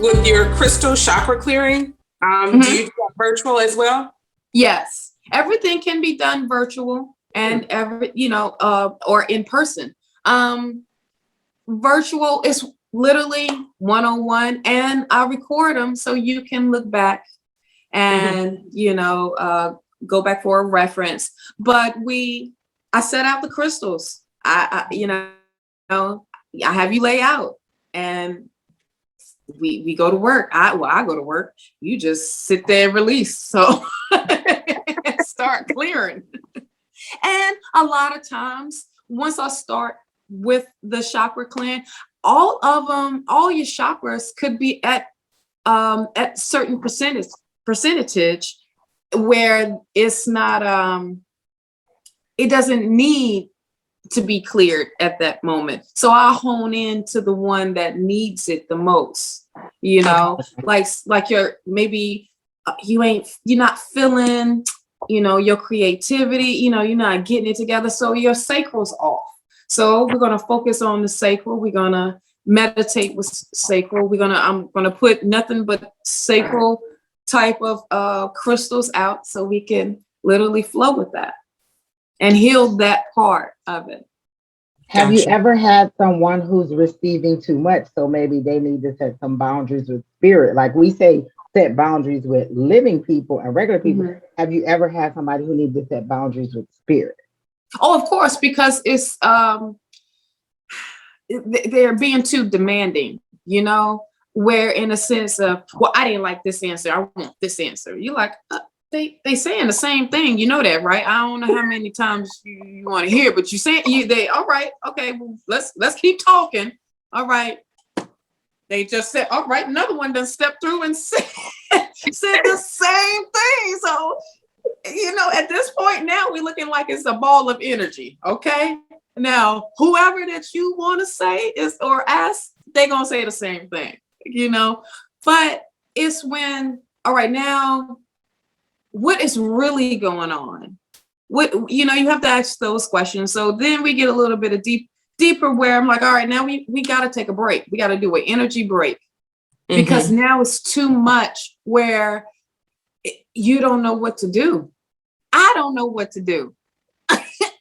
with your crystal chakra clearing, do you do that virtual as well? Yes, everything can be done virtual and or in person. Virtual is literally one-on-one, and I record them so you can look back and go back for a reference. But I set out the crystals. I have you lay out, and we go to work. I go to work. You just sit there and release. So start clearing. And a lot of times, once I start with the chakra clearing, all of them, all your chakras could be at certain percentage where it's not it doesn't need to be cleared at that moment. So I'll hone in to the one that needs it the most, like you're not feeling, your creativity, you're not getting it together. So your sacral's off. So we're going to focus on the sacral. We're going to meditate with sacral. I'm going to put nothing but sacral type of crystals out so we can literally flow with that and heal that part of it. Have you ever had someone who's receiving too much? So maybe they need to set some boundaries with spirit. Like we say, set boundaries with living people and regular people. Mm-hmm. Have you ever had somebody who needs to set boundaries with spirit? Oh, of course, because it's they're being too demanding, where in a sense of, well, I didn't like this answer, I want this answer. You're like, they saying the same thing, that, right? I don't know how many times you want to hear, but they all right, okay, well, let's keep talking. All right. They just said, all right, another one done stepped through and said the same thing. So, at this point now, we're looking like it's a ball of energy. Okay. Now, whoever that you want to say is or ask, they're going to say the same thing, but it's when, all right, now, what is really going on? What, you have to ask those questions. So then we get a little bit of deeper where I'm like, all right, now we got to take a break. We got to do an energy break because now it's too much where you don't know what to do. I don't know what to do.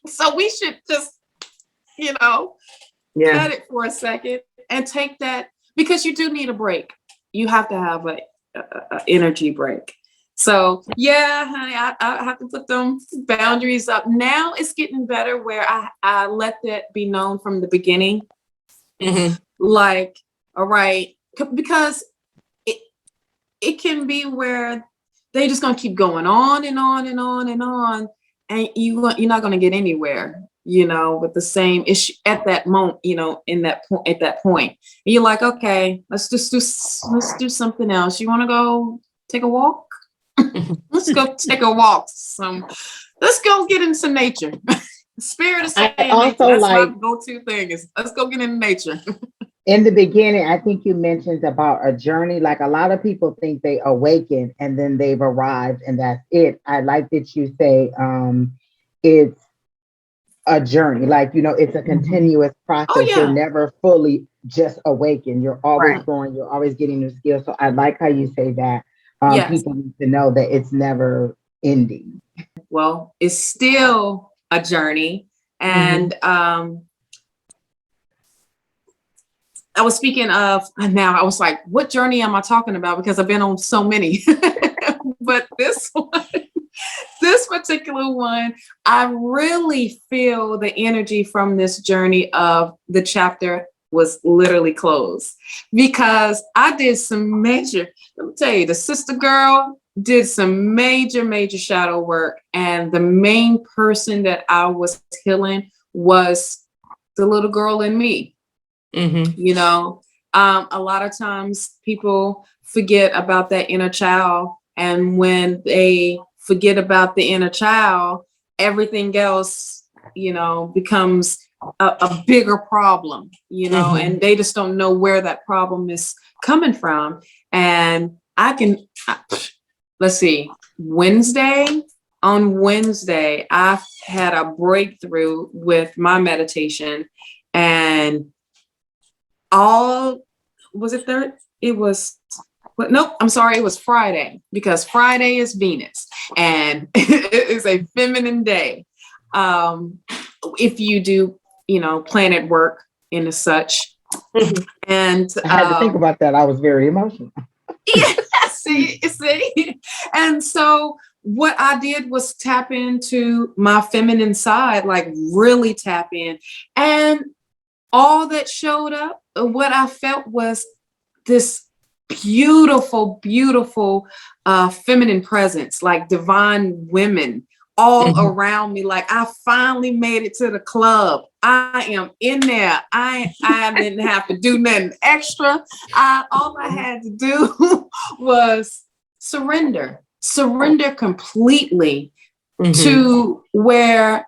So we should just, cut it for a second and take that, because you do need a break. You have to have a energy break. So yeah, honey, I have to put them boundaries up. Now it's getting better where I let that be known from the beginning. Mm-hmm. Like, all right, because it can be where they just gonna keep going on and on and on and on, and you're not gonna get anywhere, with the same issue at that moment, at that point. And you're like, okay, let's do something else. You want to go take a walk? Let's go take a walk. Let's go get into nature. Spirit is saying nature. That's my go-to thing is let's go get into nature. In the beginning, I think you mentioned about a journey. Like a lot of people think they awaken and then they've arrived and that's it. I like that you say it's a journey. Like, it's a continuous process. Oh, yeah. You're never fully just awakened. You're always growing. You're always getting new skills. So I like how you say that. Yes. People need to know that it's never ending. Well, it's still a journey. And I was speaking of, now I was like, what journey am I talking about? Because I've been on so many. But this particular one, I really feel the energy from this journey of the chapter was literally closed, because I did some major, let me tell you, the sister girl did some major shadow work. And the main person that I was healing was the little girl in me. Mm-hmm. A lot of times people forget about that inner child. And when they forget about the inner child, everything else, becomes a bigger problem, and they just don't know where that problem is coming from. And let's see, on Wednesday, I had a breakthrough with my meditation, and all was it third? It was, but nope, I'm sorry, it was Friday, because Friday is Venus and it is a feminine day. If you do, planet work and as such. And I had to think about that. I was very emotional. Yeah, see. And so what I did was tap into my feminine side, like really tap in. And all that showed up, what I felt was this beautiful, beautiful feminine presence, like divine women all around me. Like I finally made it to the club. I am in there. I didn't have to do nothing extra. All I had to do was surrender completely to where,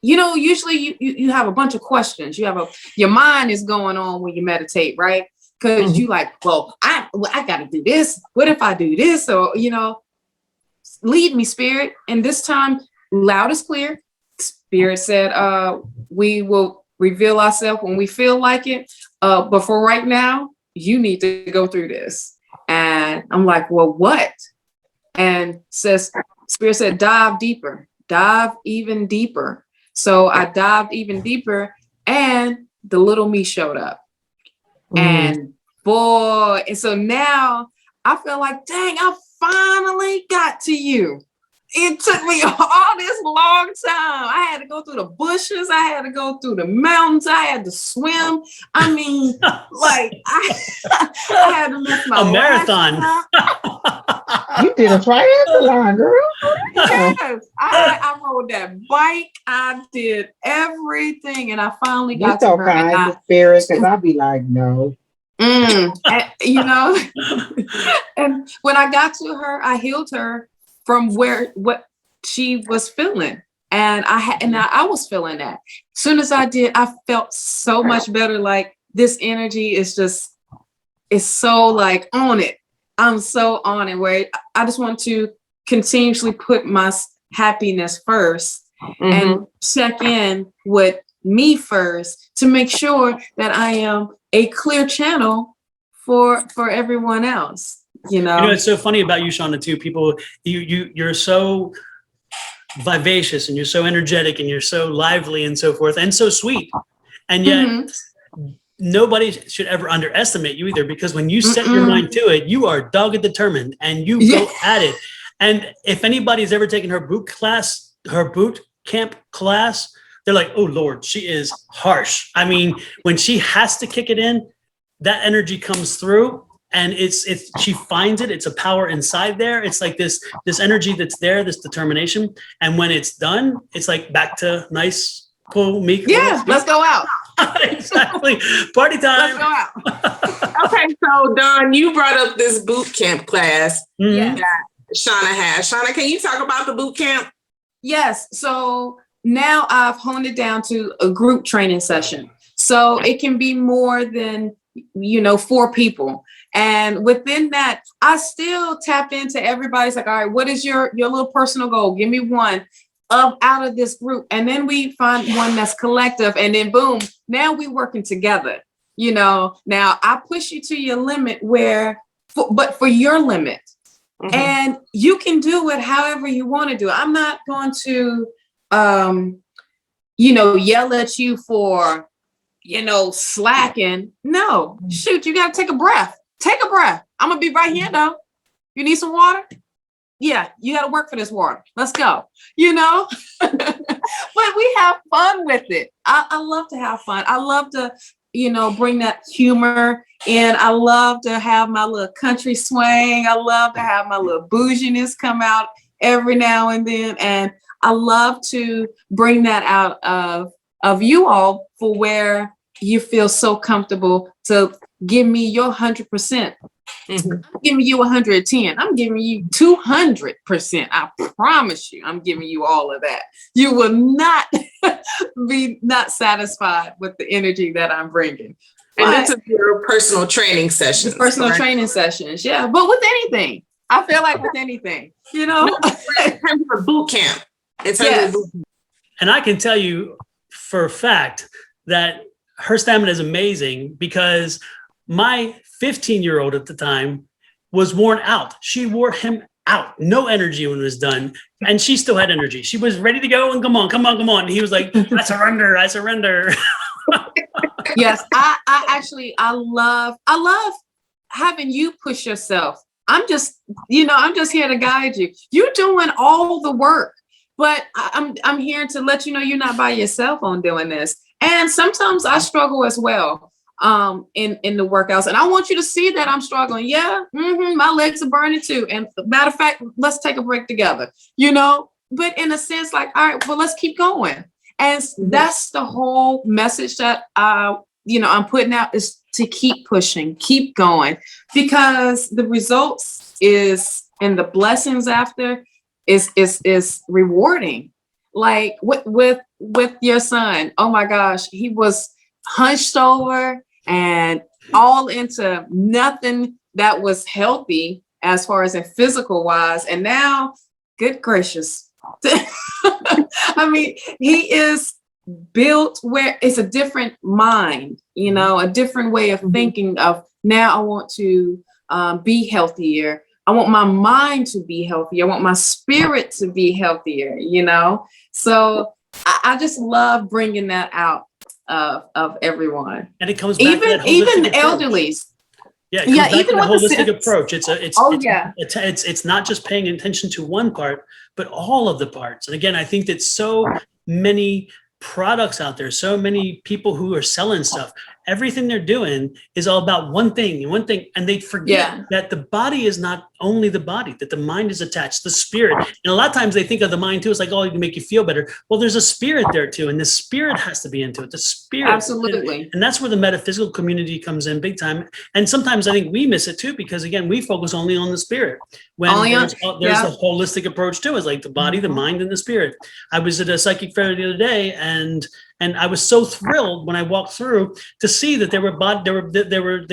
usually you have a bunch of questions. Your mind is going on when you meditate, right? Because you like, well, I got to do this. What if I do this? Or, lead me, spirit. And this time, loud as clear, spirit said, we will reveal ourselves when we feel like it. But for right now, you need to go through this. And I'm like, well, what? And spirit said, dive deeper, dive even deeper. So I dived even deeper and the little me showed up. And boy, and so now I feel like, dang, I finally got to you. It took me all this long time. I had to go through the bushes. I had to go through the mountains. I had to swim. I mean, like I had to miss my marathon. You did a triathlon, girl. Yes, I rode that bike. I did everything, and I finally got to her. Kind of spirit, because I'd be like, no. And, and when I got to her, I healed her from what she was feeling, and I was feeling that. As soon as I did, I felt so much better. Like this energy is so like on it. I'm so on it, where I just want to continuously put my happiness first and check in with me first to make sure that I am a clear channel for everyone else. It's so funny about you, Shawna, too. People, you're so vivacious and you're so energetic and you're so lively and so forth and so sweet. And yet nobody should ever underestimate you either, because when you set your mind to it, you are dogged determined and you go at it. And if anybody's ever taken her boot camp class, they're like, oh Lord, she is harsh. I mean, when she has to kick it in, that energy comes through. And she finds it. It's a power inside there. It's like this energy that's there, this determination. And when it's done, it's like back to nice, cool, meek. Yeah, let's go out. Exactly. Party time. Let's go out. Okay, so Dawn, you brought up this boot camp class that Shawna has. Shawna, can you talk about the boot camp? Yes. So now I've honed it down to a group training session. So it can be more than 4 people. And within that, I still tap into everybody's like, all right, what is your little personal goal? Give me one out of this group. And then we find one that's collective. And then boom, now we working together. Now I push you to your limit but for your limit. And you can do it however you want to do it. I'm not going to, yell at you for, slacking. No, shoot, you got to take a breath. Take a breath. I'm going to be right here, though. You need some water? Yeah, you got to work for this water. Let's go. But we have fun with it. I love to have fun. I love to, bring that humor in. I love to have my little country swing. I love to have my little bouginess come out every now and then. And I love to bring that out of you all for where you feel so comfortable to give me your 100%. I'm giving you 110. I'm giving you 200%. I promise you, I'm giving you all of that. You will not be not satisfied with the energy that I'm bringing. And this is your personal training sessions. Personal training sessions, yeah. But with anything, I feel like with anything, in terms of boot camp. And I can tell you for a fact that her stamina is amazing, because My 15-year-old at the time was worn out. She wore him out. No energy when it was done. And she still had energy. She was ready to go and come on. And he was like, I surrender. Yes, I love having you push yourself. I'm just here to guide you. You're doing all the work, but I'm here to let you know you're not by yourself on doing this. And sometimes I struggle as well in the workouts. And I want you to see that I'm struggling. Yeah, my legs are burning too. And matter of fact, let's take a break together, but in a sense, like, all right, well, let's keep going. And that's the whole message that I'm putting out, is to keep pushing, keep going, because the results and the blessings after is rewarding. Like with your son, oh my gosh, he was hunched over and all into nothing that was healthy as far as in physical wise, and now, good gracious. I mean, he is built where it's a different mind, a different way of thinking of, now I want to be healthier. I want my mind to be healthier. I want my spirit to be healthier, So I just love bringing that out of everyone. And it comes back to that even holistic elderlies. Yeah, it comes back even to the with holistic the approach. It's not just paying attention to one part, but all of the parts. And again, I think that so many products out there, so many people who are selling stuff, everything they're doing is all about one thing, and they forget that the body is not only the body, that the mind is attached, the spirit. And a lot of times they think of the mind too, it's like, oh, it can make you feel better. Well, there's a spirit there too, and the spirit has to be into it. The spirit. Absolutely. And that's where the metaphysical community comes in big time. And sometimes I think we miss it too, because again, we focus only on the spirit. When there's the holistic approach too, is like the body, the mind, and the spirit. I was at a psychic fair the other day, and I was so thrilled when I walked through to see that there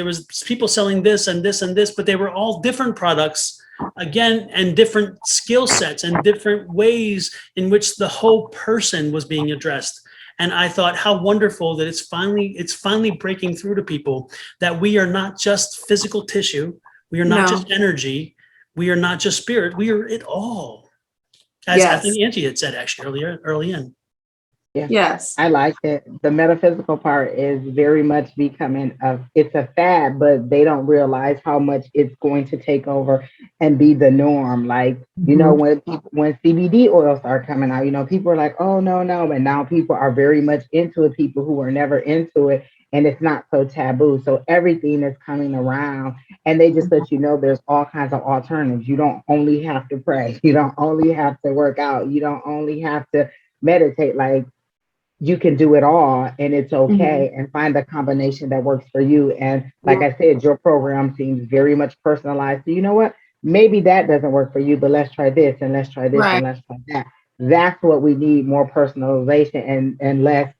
was people selling this and this and this, but they were all different products, again, and different skill sets and different ways in which the whole person was being addressed. And I thought, how wonderful that it's finally breaking through to people that we are not just physical tissue, we are not just energy, we are not just spirit, we are it all. As I think Angie had said actually early in. Yeah. Yes. I like it. The metaphysical part is very much becoming it's a fad, but they don't realize how much it's going to take over and be the norm. Like, when CBD oils are coming out, people are like, oh, no. And now people are very much into it, people who were never into it. And it's not so taboo. So everything is coming around, and they just let you know there's all kinds of alternatives. You don't only have to pray. You don't only have to work out. You don't only have to meditate. Like, you can do it all, and it's okay, and find a combination that works for you. And like I said, your program seems very much personalized. So you know what? Maybe that doesn't work for you, but let's try this, and let's try this, and let's try that. That's what we need, more personalization and less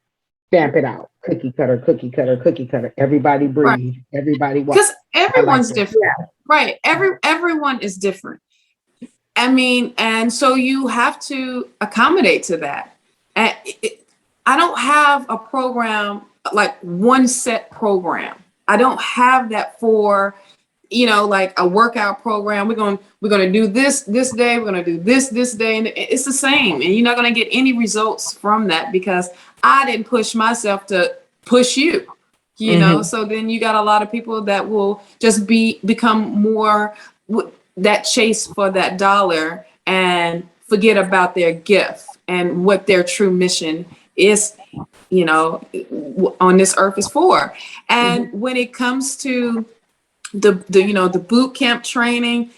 stamp it out. Cookie cutter. Everybody breathe. Everybody walk. Because everyone's different. Yeah. Right. Everyone is different. I mean, and so you have to accommodate to that. And I don't have a program, like one set program. I don't have that for, like a workout program. We're going to do this day. We're going to do this day. And it's the same. And you're not going to get any results from that, because I didn't push myself to push you, So then you got a lot of people that will just become more that chase for that dollar and forget about their gift and what their true mission is, on this earth is for. And when it comes to the boot camp training,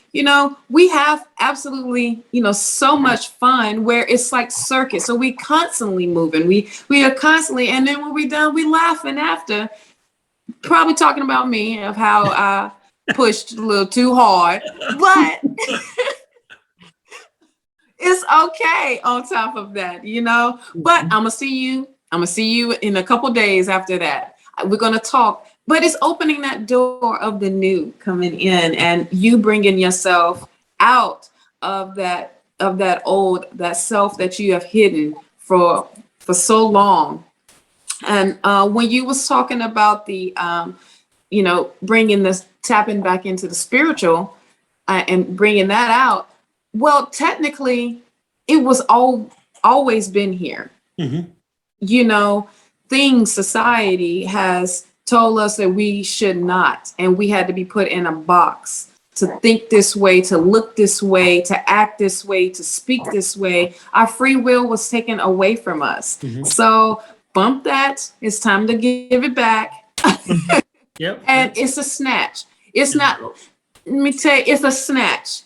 we have absolutely, so much fun where it's like circuit. So we constantly moving, we are constantly, and then when we're done, we laughing after, probably talking about me of how I pushed a little too hard, but it's okay on top of that, but I'm gonna see you in a couple days after that. We're going to talk, but it's opening that door of the new coming in, and you bringing yourself out of that old, that self that you have hidden for so long. And when you was talking about the bringing this, tapping back into the spiritual and bringing that out. Well, technically, it was always been here. Society has told us that we should not, and we had to be put in a box to think this way, to look this way, to act this way, to speak this way. Our free will was taken away from us. So bump that. It's time to give it back. Yep. And it's a snatch. It's not, let me tell you, it's a snatch.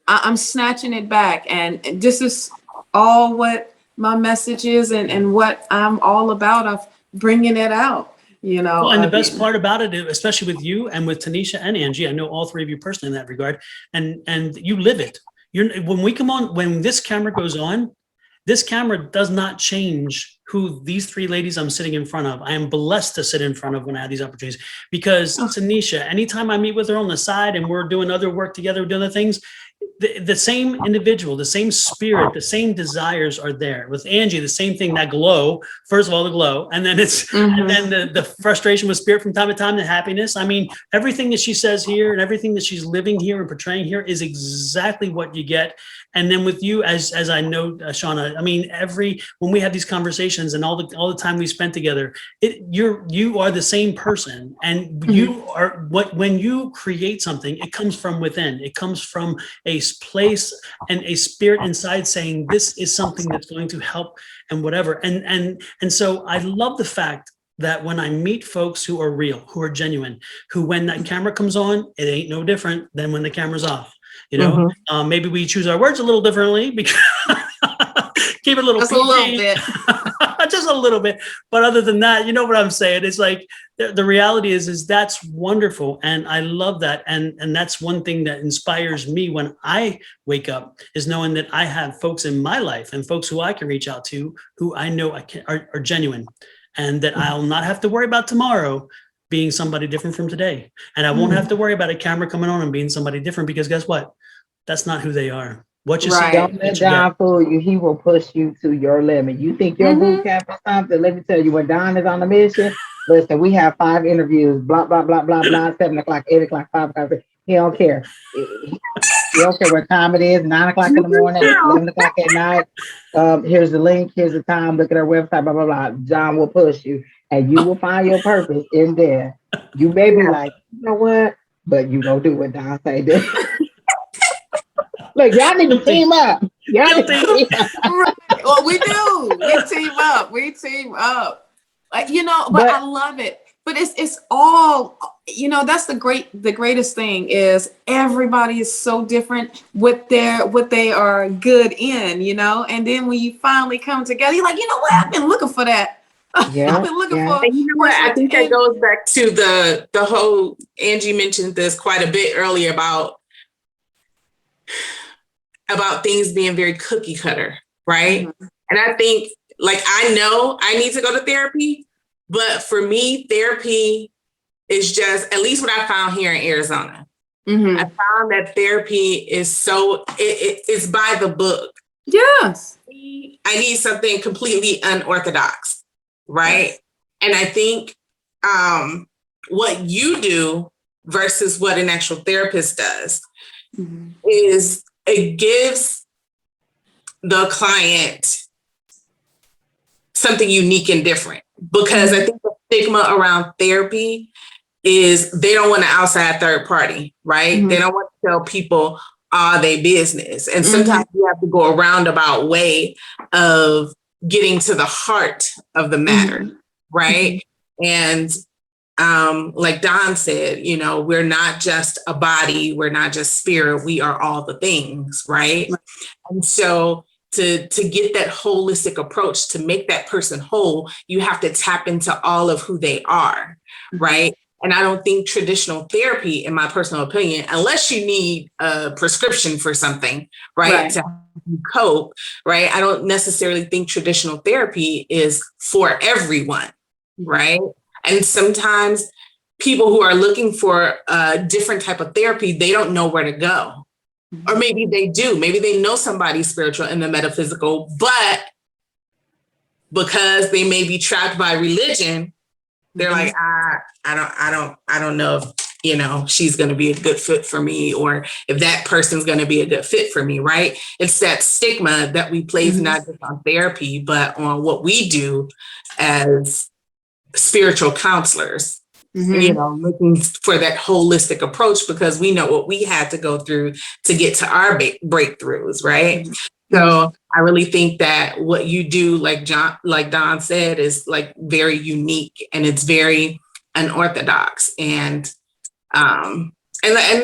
I'm snatching it back. And this is all what my message is and what I'm all about, of bringing it out. Well, and the best part about it, especially with you and with Tanisha and Angie, I know all three of you personally in that regard, and you live it. When we come on, when this camera goes on, this camera does not change who these three ladies I'm sitting in front of. I am blessed to sit in front of when I have these opportunities, because Tanisha, anytime I meet with her on the side and we're doing other work together, doing other things, the same individual, the same spirit, the same desires are there. With Angie, the same thing, that glow, first of all, the glow, and then and then the frustration with spirit from time to time, the happiness. I mean, everything that she says here and everything that she's living here and portraying here is exactly what you get. And then with you, as I know, Shawna, I mean, when we have these conversations and all the time we spent together, you are the same person, and you are when you create something, it comes from within. It comes from a place and a spirit inside saying, this is something that's going to help and whatever. And so I love the fact that when I meet folks who are real, who are genuine, who when that camera comes on, it ain't no different than when the camera's off. Maybe we choose our words a little differently, because keep it a little, just PG. A little bit, just a little bit. But other than that, you know what I'm saying? It's like the reality is that's wonderful, and I love that, and that's one thing that inspires me when I wake up, is knowing that I have folks in my life and folks who I can reach out to, who I know are genuine, and that I'll not have to worry about tomorrow being somebody different from today. And I won't have to worry about a camera coming on and being somebody different, because guess what? That's not who they are. What you see, don't let Don fool you. He will push you to your limit. You think your boot camp is something? Let me tell you, when Don is on a mission, listen, we have 5 interviews, blah, blah, blah, blah, blah, 7 o'clock, 8 o'clock, 5 o'clock. He don't care. He don't care what time it is, 9 o'clock in the morning, 11 o'clock at night. Here's the link, here's the time, look at our website, blah, blah, blah. John will push you, and you will find your purpose in there. You may be like, you know what? But you gonna do what Don say. Look, y'all need to team up. Y'all team up. Right. Well, we do. We team up. But I love it. But it's all, that's the greatest thing is everybody is so different what they are good in, and then when you finally come together, you're like, you know what? I've been looking for that. Yeah, I've been looking for. And you know what? I think that goes back to the whole, Angie mentioned this quite a bit earlier about things being very cookie cutter, right? And I think, like, I know I need to go to therapy, but for me, therapy is just, at least what I found here in Arizona. I found that therapy is it's by the book. Yes. I need something completely unorthodox, right? Yes. And I think what you do versus what an actual therapist does is it gives the client something unique and different, because I think the stigma around therapy is they don't want an outside third party, right? They don't want to tell people their business. And sometimes you have to go a roundabout way of getting to the heart of the matter, right? And like Don said, we're not just a body, we're not just spirit, we are all the things, right? And so to get that holistic approach, to make that person whole, you have to tap into all of who they are, right? And I don't think traditional therapy, in my personal opinion, unless you need a prescription for something, right, to help you cope, right? I don't necessarily think traditional therapy is for everyone, right? And sometimes people who are looking for a different type of therapy, they don't know where to go. Or maybe they do. Maybe they know somebody spiritual in the metaphysical, but because they may be trapped by religion, They're like, I don't know if, you know, she's going to be a good fit for me, or if that person's going to be a good fit for me, right? It's that stigma that we place not just on therapy, but on what we do as spiritual counselors, you know, looking for that holistic approach, because we know what we had to go through to get to our breakthroughs, right? So I really think that what you do, like Don said, is like very unique, and it's very unorthodox, and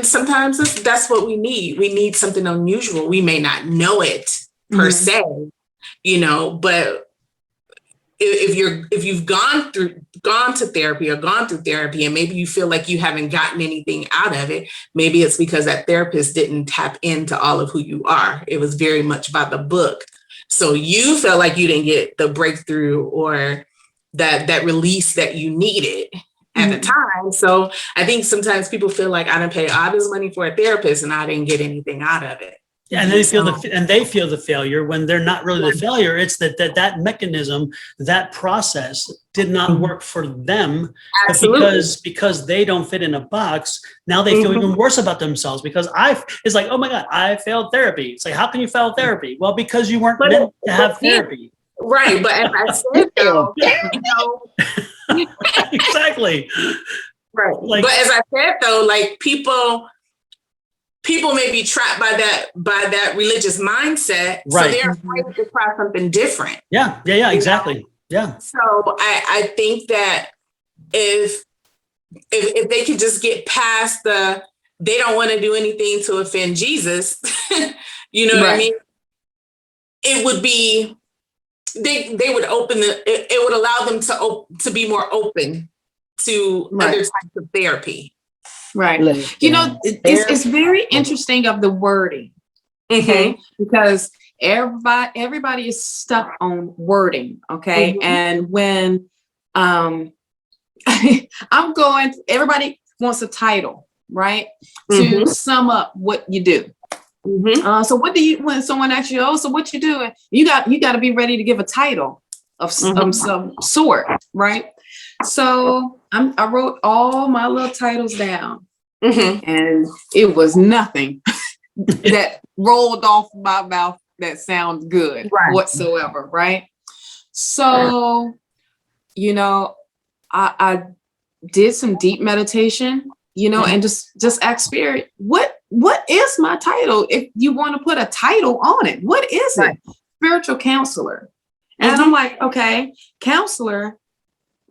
sometimes that's what we need. We need something unusual. We may not know it per se, you know, but if you've gone to therapy or gone through therapy, and maybe you feel like you haven't gotten anything out of it, maybe it's because that therapist didn't tap into all of who you are. It was very much about the book. So you felt like you didn't get the breakthrough or that release that you needed at the time. So I think sometimes people feel like, I didn't pay all this money for a therapist and I didn't get anything out of it. Yeah, and they feel the failure when they're not really the failure. It's that mechanism, that process did not work for them. Absolutely. But because they don't fit in a box, now they feel even worse about themselves, because it's like, oh my God, I failed therapy. It's like, how can you fail therapy? Well, because you weren't meant to have therapy. Right. But as I said, though, you know, exactly. Right. But as I said, though, like people may be trapped by that religious mindset. Right. So they're afraid to try something different. Yeah, exactly. Yeah. So I think that if they could just get past they don't want to do anything to offend Jesus, you know what I mean? It would be, they would it would allow them to be more open to other types of therapy. Right. You know, it's very interesting of the wording. Okay. Because everybody is stuck on wording. Okay. And when everybody wants a title, right? To sum up what you do. So when someone asks you, so what you do? You got to be ready to give a title of some sort, right? So I wrote all my little titles down, and it was nothing that rolled off my mouth that sounds good whatsoever, right? So, you know, I did some deep meditation, you know, and just ask Spirit, what is my title? If you want to put a title on it, what is it? Spiritual counselor. And I'm like, okay, counselor.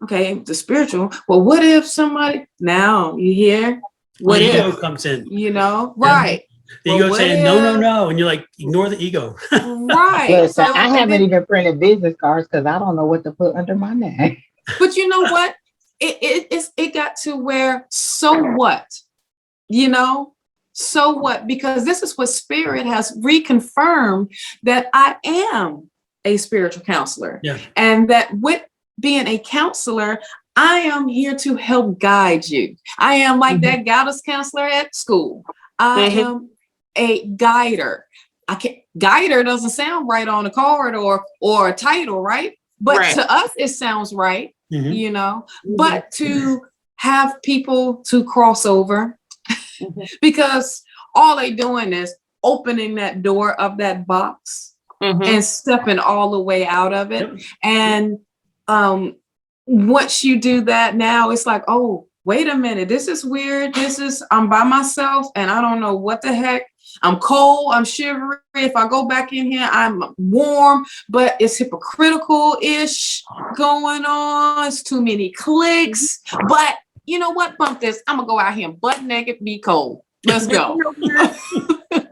Okay, the spiritual. Well, what if somebody, now you hear? What the if ego comes in? You know, right. The ego saying, no. And you're like, ignore the ego. Right. Listen, I haven't even printed business cards because I don't know what to put under my name. But you know what? It got to where, so what? You know? So what? Because this is what Spirit has reconfirmed, that I am a spiritual counselor. Yeah. And that with being a counselor, I am here to help guide you. I am like that guidance counselor at school. I am a guider. Guider doesn't sound right on a card or a title, right? But to us, it sounds right, you know. But to have people to cross over, because all they doing is opening that door of that box and stepping all the way out of it. And once you do that, now it's like, oh, wait a minute, this is weird. I'm by myself and I don't know what the heck. I'm cold, I'm shivering. If I go back in here, I'm warm, but it's hypocritical-ish going on. It's too many clicks. But you know what? Bump this. I'm gonna go out here and butt naked, be cold. Let's go.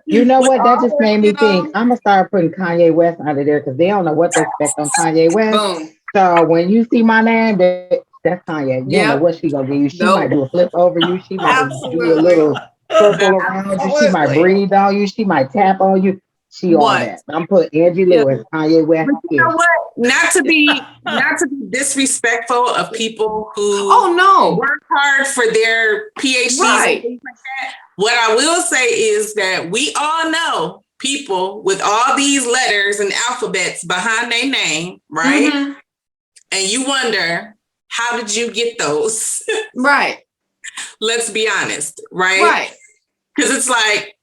You know what? That just made me think. I'm gonna start putting Kanye West under there because they don't know what to expect on Kanye West. Boom. So when you see my name, that's Kanye. You don't know what she gonna do. She might do a flip over you. She might do a little circle around you. She might breathe on you. She might tap on you. She all that. I'm putting Angie Lewis, Kanye West. You know what? Not to be disrespectful of people who work hard for their PhDs and things like that. What I will say is that we all know people with all these letters and alphabets behind their name, right? And you wonder how did you get those? Right. Let's be honest, right? Right. Because it's like,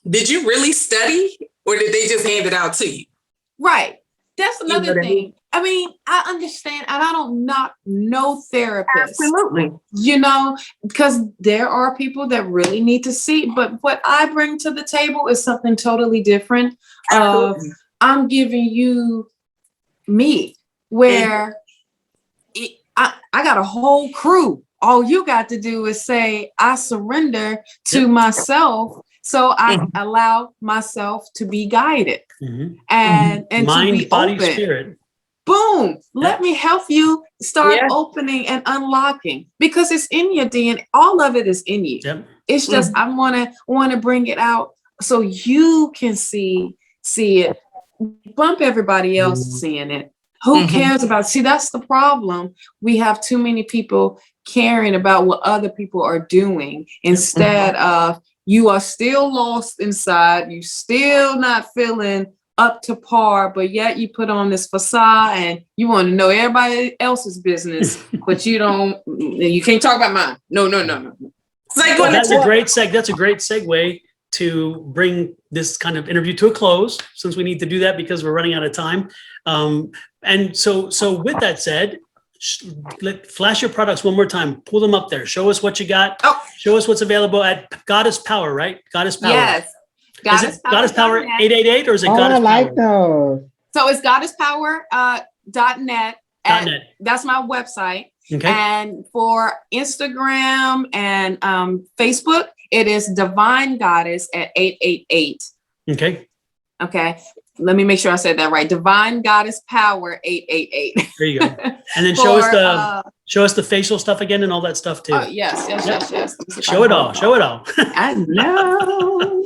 did you really study or did they just hand it out to you? Right. That's You know another what I mean? thing. I mean, I understand, and I don't not know therapists. Absolutely. You know, because there are people that really need to see, but what I bring to the table is something totally different. Absolutely. I'm giving you me, where I got a whole crew. All you got to do is say, I surrender to myself. So I allow myself to be guided and mind, to be body, open. spirit. Boom. Let me help you start Yeah. opening and unlocking, because it's in your DNA. All of it is in you. Yep. It's just I want to bring it out so you can see it. Bump everybody else seeing it. Who cares about? See, that's the problem. We have too many people caring about what other people are doing instead of you are still lost inside. You still not feeling up to par, but yet you put on this facade and you want to know everybody else's business, but you can't talk about mine. No. It's like Well, that's a great segue to bring this kind of interview to a close, since we need to do that because we're running out of time. And so with that said, flash your products one more time. Pull them up there. Show us what you got. Show us what's available at Goddess Power, right? Goddess Power. Yes. Is it Goddess Power 888 or is it Goddess I like Power? those. So it's goddesspower.net. .net. That's my website. Okay. And for Instagram and Facebook, it is Divine Goddess at 888. Okay. Okay. Let me make sure I said that right. Divine Goddess Power 888. There you go. And then show us the facial stuff again and all that stuff too. Oh, yes. Show it all. I know.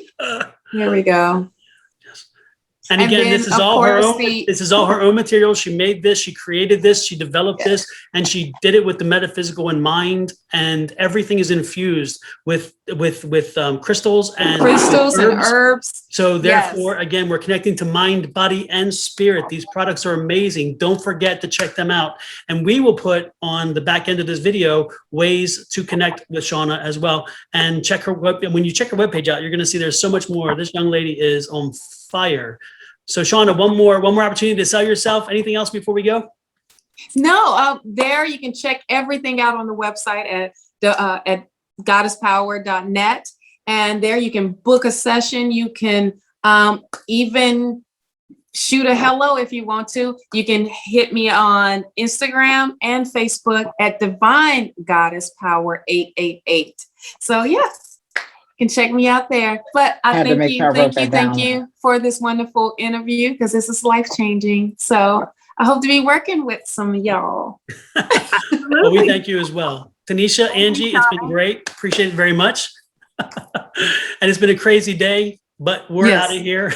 Here we go. And again, then, this is of all her course, own. This is all her own material. She made this. She created this. She developed this, and she did it with the metaphysical in mind. And everything is infused with crystals and herbs. So therefore, again, we're connecting to mind, body, and spirit. These products are amazing. Don't forget to check them out. And we will put on the back end of this video ways to connect with Shawna as well. And check her web. And when you check her webpage out, you're going to see there's so much more. This young lady is on fire. So Shawna, one more opportunity to sell yourself. Anything else before we go? No, there you can check everything out on the website at goddesspower.net. And there you can book a session. You can even shoot a hello if you want to. You can hit me on Instagram and Facebook at Divine Goddess Power 888. So yeah. Can check me out there. But I thank you for this wonderful interview, because this is life-changing. So I hope to be working with some of y'all. Well, we thank you as well. Tanisha, Angie, it's been great. Appreciate it very much. And it's been a crazy day, but we're out of here.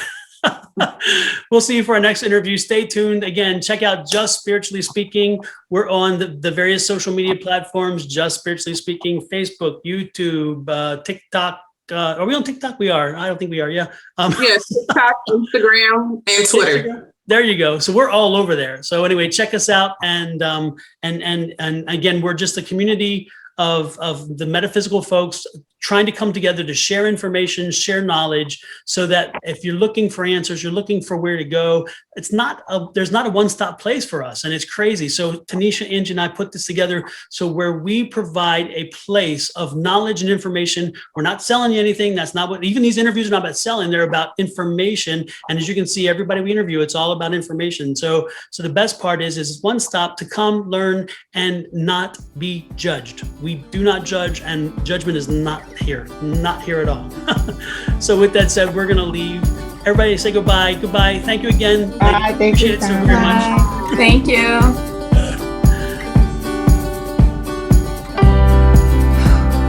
We'll see you for our next interview. Stay tuned. Again, check out Just Spiritually Speaking. We're on the various social media platforms, Just Spiritually Speaking, Facebook, YouTube, TikTok. Are we on TikTok? We are. I don't think we are. Yeah. Yes, TikTok, Instagram, and Twitter. There you go. So we're all over there. So anyway, check us out. And again, we're just a community of the metaphysical folks trying to come together to share information, share knowledge, so that if you're looking for answers, you're looking for where to go, there's not a one-stop place for us. And it's crazy. So Tanisha, Angie, and I put this together so where we provide a place of knowledge and information. We're not selling you anything. That's not what, even these interviews are not about selling. They're about information. And as you can see, everybody we interview, it's all about information. So the best part is one stop to come, learn, and not be judged. We do not judge, and judgment is not here at all. So with that said, we're going to leave. Everybody say goodbye. Thank you again. Bye. Thank you so very much. Thank you.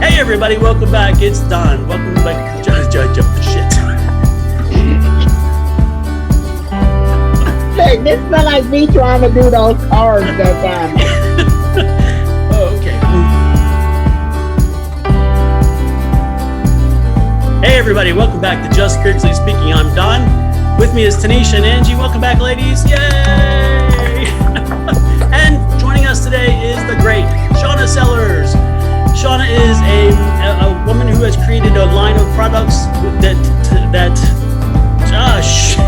Hey everybody, welcome back. It's Don. Welcome back to Judge of the Shit. Hey, this smell like me trying to do those cards that time. Oh, okay. Hey everybody, welcome back to Just Spiritually Speaking. I'm Don. With me is Tanisha and Angie. Welcome back, ladies. Yay! And joining us today today is the great Shawna Sellers. Shawna is a woman who has created a line of products that shit.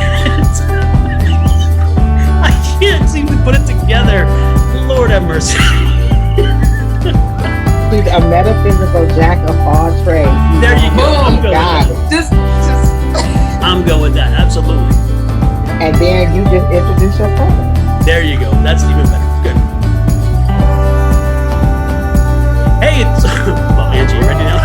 I can't seem to put it together. Lord have mercy. She's a metaphysical jack of all trades. There you go. I'm going God. with that. Just I'm going with that. Absolutely. And then you just introduce your product. There you go. That's even better. Good. Hey, it's well, Angie, you ready now?